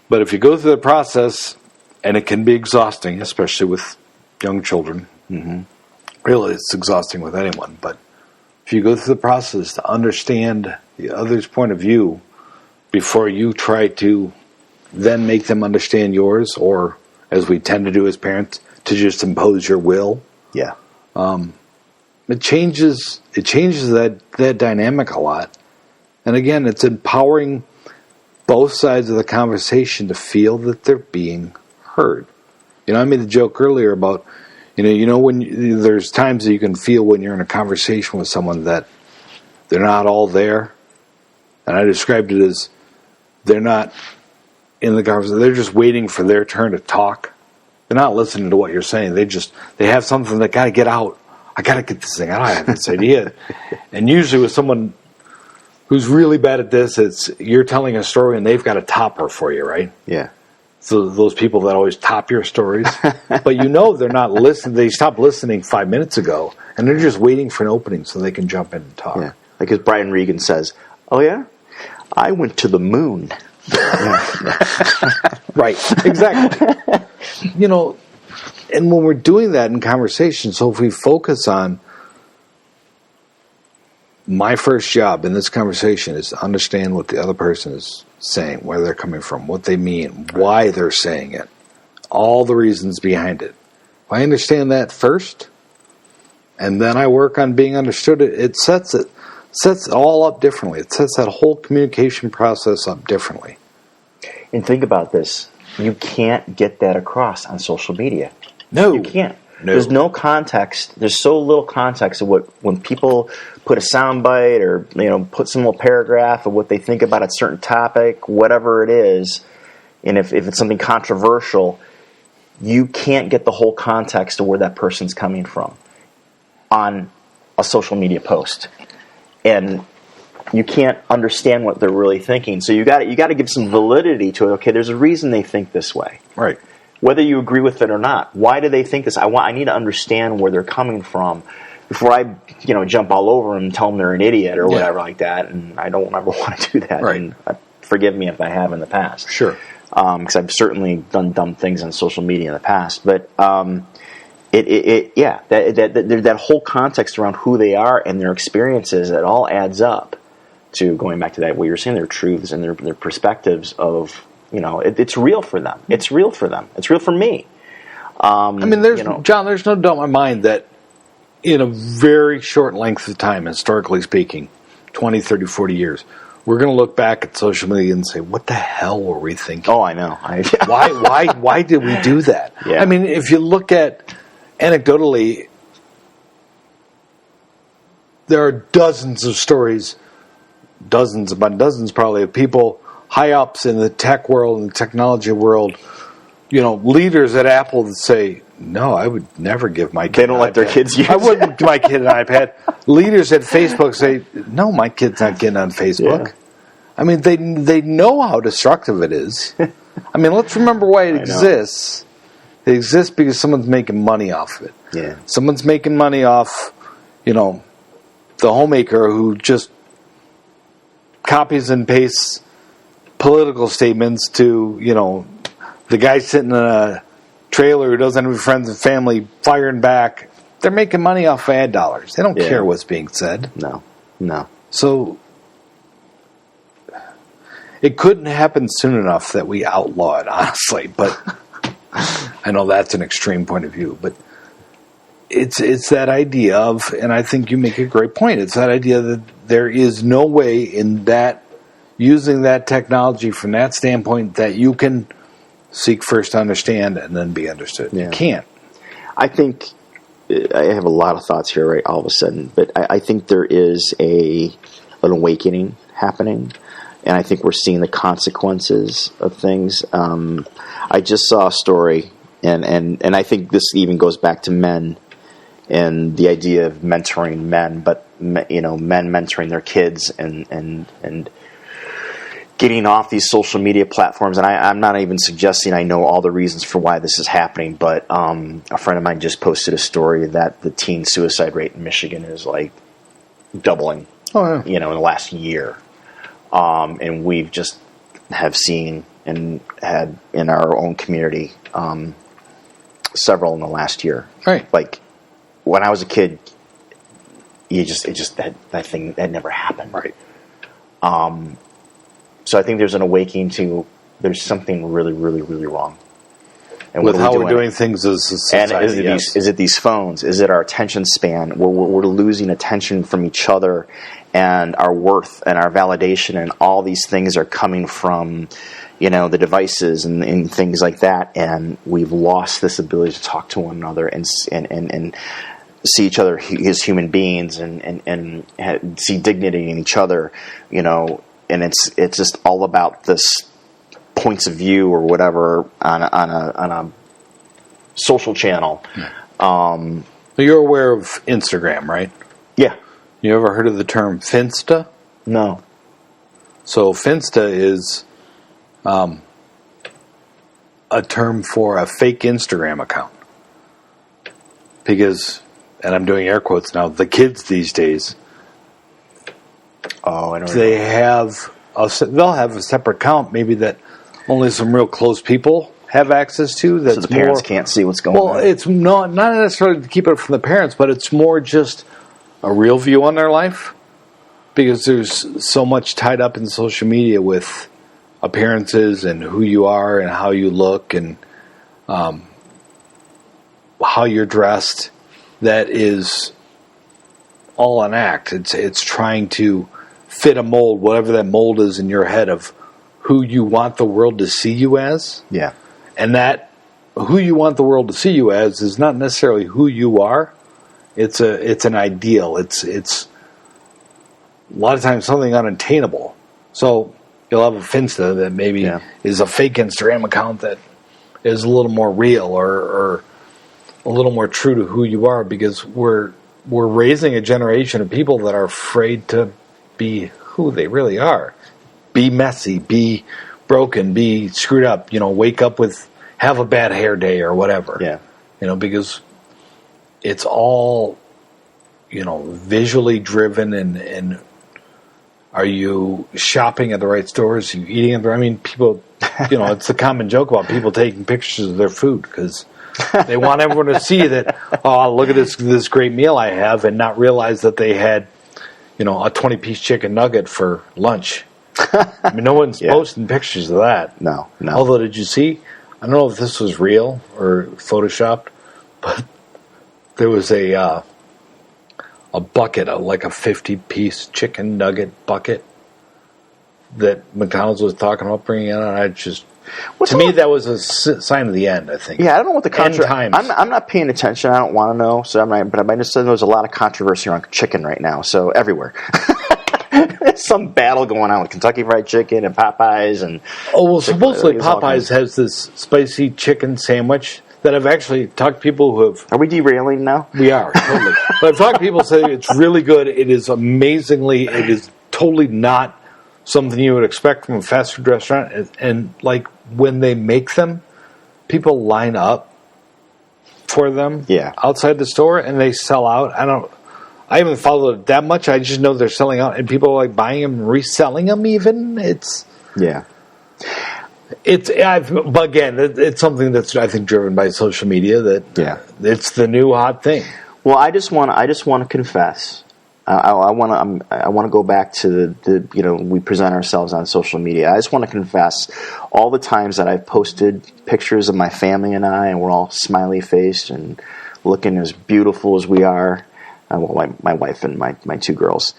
But if you go through the process, and it can be exhausting, especially with young children. Mm-hmm. Really, it's exhausting with anyone. But if you go through the process to understand the other's point of view before you try to then make them understand yours, or as we tend to do as parents, to just impose your will. Yeah. It changes that dynamic a lot. And again, it's empowering both sides of the conversation to feel that they're being heard. I made the joke earlier about, when there's times that you can feel when you're in a conversation with someone that they're not all there. And I described it as they're not in the conversation. They're just waiting for their turn to talk. They're not listening to what you're saying. They have something they got to get out. I got to get this thing out. I have this idea. And usually with someone who's really bad at this, it's you're telling a story and they've got a topper for you, right? Yeah. So those people that always top your stories, but they're not listening. They stopped listening 5 minutes ago, and they're just waiting for an opening so they can jump in and talk. Yeah. Like as Brian Regan says, "Oh yeah, I went to the moon." Right, exactly. And when we're doing that in conversation, so if we focus on my first job in this conversation is to understand what the other person is saying, where they're coming from, what they mean, why they're saying it, all the reasons behind it. If I understand that first, and then I work on being understood, it sets it all up differently. It sets that whole communication process up differently. And think about this. You can't get that across on social media. No. You can't. No. There's no context. There's so little context of when people put a soundbite or put some little paragraph of what they think about a certain topic, whatever it is, and if it's something controversial, you can't get the whole context of where that person's coming from on a social media post, and you can't understand what they're really thinking. So you got to give some validity to it. Okay, there's a reason they think this way, right? Whether you agree with it or not. Why do they think this? I need to understand where they're coming from before I, jump all over them and tell them they're an idiot or whatever like that. And I don't ever want to do that. Right. And forgive me if I have in the past. Sure. Because I've certainly done dumb things on social media in the past. But that whole context around who they are and their experiences, it all adds up to going back to that what you're saying, their truths and their perspectives of. It's real for them. It's real for them. It's real for me. There's John, there's no doubt in my mind that in a very short length of time, historically speaking, 20, 30, 40 years, we're going to look back at social media and say, what the hell were we thinking? Oh, I know. Why did we do that? Yeah. If you look at, anecdotally, there are dozens of stories, dozens probably, of people high-ups in the tech world and the technology world, leaders at Apple that say, no, I would never give my kid They don't let their kids use it. I wouldn't give my kid an iPad. Leaders at Facebook say, no, my kid's not getting on Facebook. Yeah. They know how destructive it is. Let's remember why it exists. It exists because someone's making money off of it. Yeah. Someone's making money off, the homemaker who just copies and pastes political statements to, the guy sitting in a trailer who doesn't have any friends and family firing back. They're making money off ad dollars. They don't care what's being said. No. So it couldn't happen soon enough that we outlaw it, honestly. But I know that's an extreme point of view. But it's that idea of, and I think you make a great point, it's that idea that there is no way in that, using that technology from that standpoint, that you can seek first to understand and then be understood. Yeah. You can't. I think I have a lot of thoughts here, right, all of a sudden, but I think there is an awakening happening, and I think we're seeing the consequences of things. I just saw a story, and I think this even goes back to men and the idea of mentoring men, but men mentoring their kids, and getting off these social media platforms. And I'm not even suggesting I know all the reasons for why this is happening, but a friend of mine just posted a story that the teen suicide rate in Michigan is like doubling, in the last year. And we've just have seen and had in our own community several in the last year. Right. Like when I was a kid, that thing that never happened. Right. So I think there's an awakening to there's something really, really, really wrong. And with how we're doing things as a society. And is it these phones? Is it our attention span? We're losing attention from each other, and our worth and our validation and all these things are coming from, the devices and things like that. And we've lost this ability to talk to one another and see each other as human beings and see dignity in each other, and it's just all about this points of view or whatever on a social channel. So you're aware of Instagram, right? Yeah. You ever heard of the term Finsta? No. So Finsta is a term for a fake Instagram account. Because, and I'm doing air quotes now, the kids these days, I don't they know. they'll have a separate account maybe that only some real close people have access to. That's so the parents can't see what's going on. Well, it's not necessarily to keep it from the parents, but it's more just a real view on their life. Because there's so much tied up in social media with appearances and who you are and how you look and how you're dressed. That is all an act. It's trying to fit a mold, whatever that mold is in your head of who you want the world to see you as. Yeah. And that who you want the world to see you as is not necessarily who you are. It's an ideal. It's a lot of times something unattainable. So you'll have a Finsta that maybe is a fake Instagram account that is a little more real or a little more true to who you are, because we're raising a generation of people that are afraid to be who they really are. Be messy, be broken, be screwed up, wake up have a bad hair day or whatever. Yeah. Because it's all, visually driven and are you shopping at the right stores? Are you eating at the right? People, it's a common joke about people taking pictures of their food because they want everyone to see that, look at this great meal I have, and not realize that they had, a 20-piece chicken nugget for lunch. No one's posting pictures of that. No. Although, did you see, I don't know if this was real or photoshopped, but there was a bucket, like a 50-piece chicken nugget bucket that McDonald's was talking about bringing in. And to me, that was a sign of the end, I think. Yeah, I don't know what the End times. I'm not paying attention. I don't want to know. So but I just said there's a lot of controversy around chicken right now. So everywhere. Some battle going on with Kentucky Fried Chicken and Popeyes and. Oh well, supposedly Popeyes has this spicy chicken sandwich that I've actually talked to people who have. Are we derailing now? We are totally. But I've talked to people who say it's really good. It is amazingly. It is totally not something you would expect from a fast food restaurant. And like when they make them, people line up for them outside the store and they sell out. I haven't followed it that much. I just know they're selling out and people are like buying them and reselling them even. But again, it's something that's, I think, driven by social media that it's the new hot thing. Well, I just want to confess. I want to go back to the we present ourselves on social media. I just want to confess all the times that I've posted pictures of my family and I, and we're all smiley faced and looking as beautiful as we are. My wife and my two girls.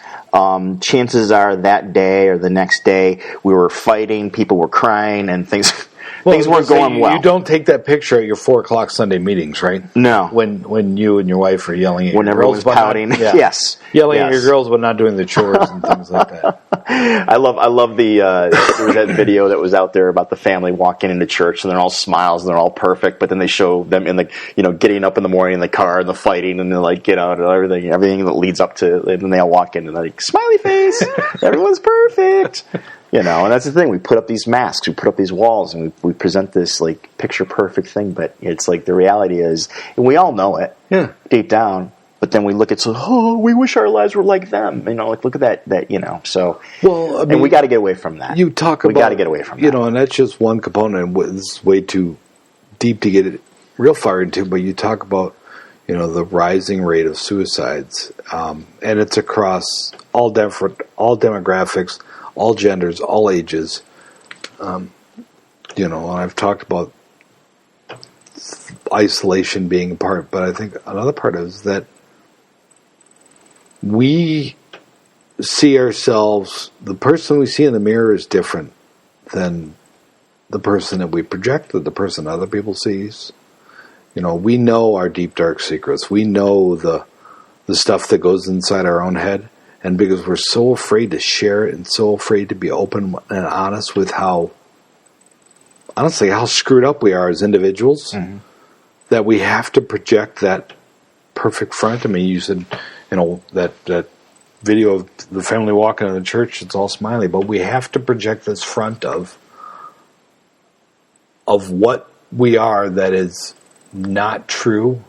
Chances are that day or the next day we were fighting, people were crying, and things weren't going well. You don't take that picture at your 4:00 Sunday meetings, right? No. When you and your wife are yelling at when your everyone's girls, pouting. Yes. Yelling at your girls but not doing the chores and things like that. I love the there was that video that was out there about the family walking into church and they're all smiles and they're all perfect, but then they show them in the getting up in the morning in the car and the fighting and they're like get out and everything that leads up to it, and then they all walk in and they're like smiley face, everyone's perfect. And that's the thing. We put up these masks, we put up these walls, and we present this like picture perfect thing. But it's like the reality is, and we all know it, deep down. But then we look at we wish our lives were like them. Like look at that. So and we got to get away from that. You talk about we got to get away from that. And that's just one component. And it's way too deep to get it real far into. But you talk about the rising rate of suicides, and it's across all demographics, all genders, all ages. And I've talked about isolation being a part, but I think another part is that we see ourselves, the person we see in the mirror is different than the person that we project, the person other people sees. We know our deep, dark secrets. We know the stuff that goes inside our own head. And because we're so afraid to share it and so afraid to be open and honest with how screwed up we are as individuals, that we have to project that perfect front. I mean, you said, that video of the family walking in the church, it's all smiley, but we have to project this front of what we are that is not true,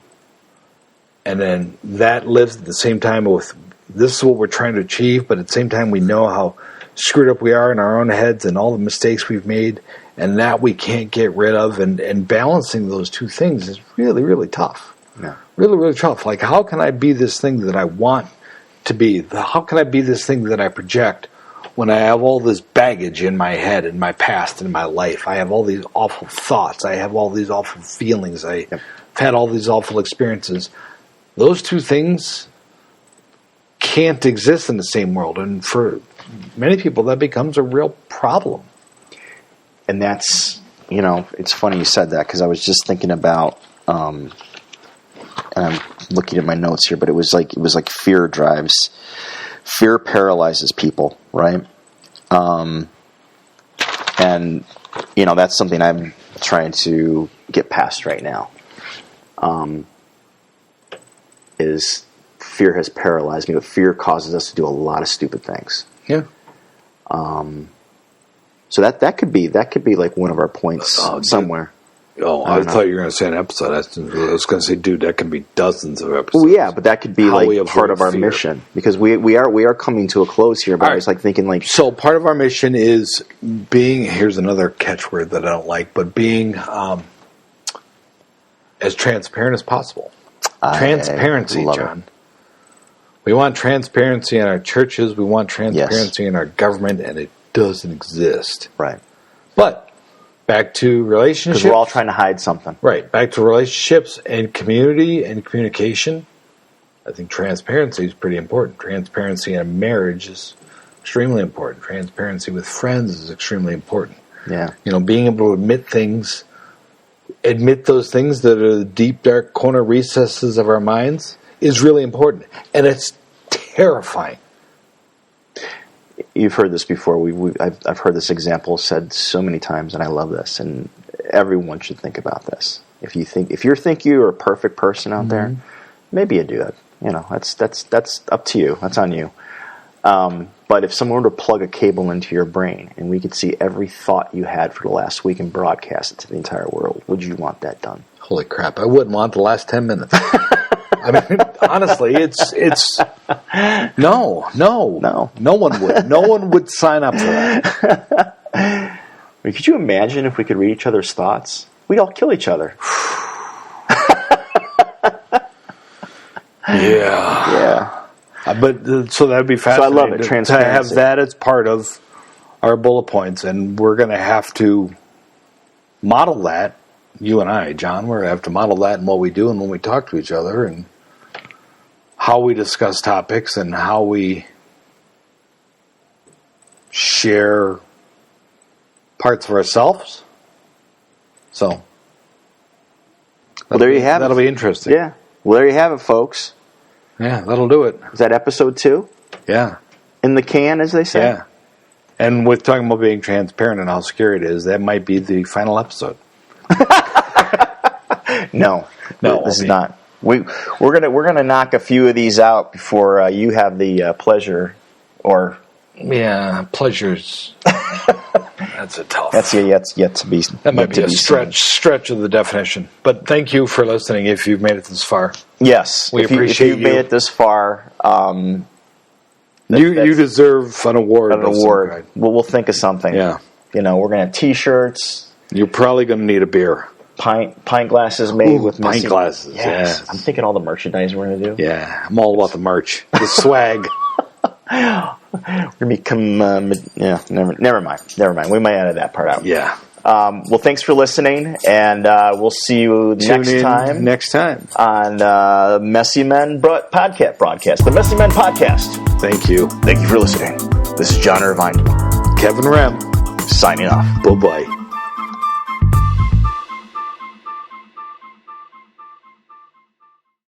and then that lives at the same time with this is what we're trying to achieve, but at the same time we know how screwed up we are in our own heads and all the mistakes we've made, and that we can't get rid of, and balancing those two things is really, really tough. Yeah. Really, really tough. Like, how can I be this thing that I want to be? How can I be this thing that I project when I have all this baggage in my head, in my past, in my life? I have all these awful thoughts. I have all these awful feelings. I've had all these awful experiences. Those two things can't exist in the same world. And for many people, that becomes a real problem. And that's, it's funny you said that, because I was just thinking about, and I'm looking at my notes here, but it was like fear paralyzes people, right? And that's something I'm trying to get past right now. Is fear has paralyzed me, but fear causes us to do a lot of stupid things. Yeah. So that could be like one of our points somewhere. I thought you were going to say an episode. I was going to say, dude, that can be dozens of episodes. Well, yeah, but that could be part of our mission, because we are coming to a close here. But I was thinking so part of our mission is being. Here's another catchword that I don't like, but being as transparent as possible. Transparency, John. We want transparency in our churches. We want transparency in our government, and it doesn't exist. Right. But back to relationships. Because we're all trying to hide something. Right. Back to relationships and community and communication. I think transparency is pretty important. Transparency in a marriage is extremely important. Transparency with friends is extremely important. Yeah. Being able to admit those things that are the deep, dark corner recesses of our minds is really important. And it's terrifying. You've heard this before. I've heard this example said so many times, and I love this. And everyone should think about this. If you think you're a perfect person out there, maybe you do that. That's up to you. That's on you. But if someone were to plug a cable into your brain and we could see every thought you had for the last week and broadcast it to the entire world, would you want that done? Holy crap! I wouldn't want the last 10 minutes. I mean, honestly, it's no one would. No one would sign up for that. I mean, could you imagine if we could read each other's thoughts? We'd all kill each other. Yeah. But so that'd be fascinating. So I love it. Transparency. To have that as part of our bullet points, and we're going to have to model that. You and I, John, we're going to have to model that in what we do and when we talk to each other, and how we discuss topics and how we share parts of ourselves. So, well, there you have it. That'll be interesting. Yeah. Well, there you have it, folks. Yeah, that'll do it. Is that episode 2? Yeah. In the can, as they say? Yeah. And with talking about being transparent and how scary it is, that might be the final episode. No, this is not. We're gonna knock a few of these out before you have the pleasure, or Yeah, pleasures. That's a tough. That's yet to be. That might be a stretch of the definition. But thank you for listening. If you've made it this far, yes, we appreciate if you've made it this far. You deserve an award. An award. We'll think of something. Yeah. We're going to have T-shirts. You're probably going to need a beer. Pint glasses made with pint glasses. Yes. Yeah. I'm thinking all the merchandise we're going to do. Yeah, I'm all about the merch, the swag. We're going to become. Never mind. We might edit that part out. Yeah. Well, thanks for listening, and we'll see you next time on MessyMen Podcast, the MessyMen Podcast. Thank you. Thank you for listening. This is John Irvine. Kevin Rem. Signing off. Bye-bye.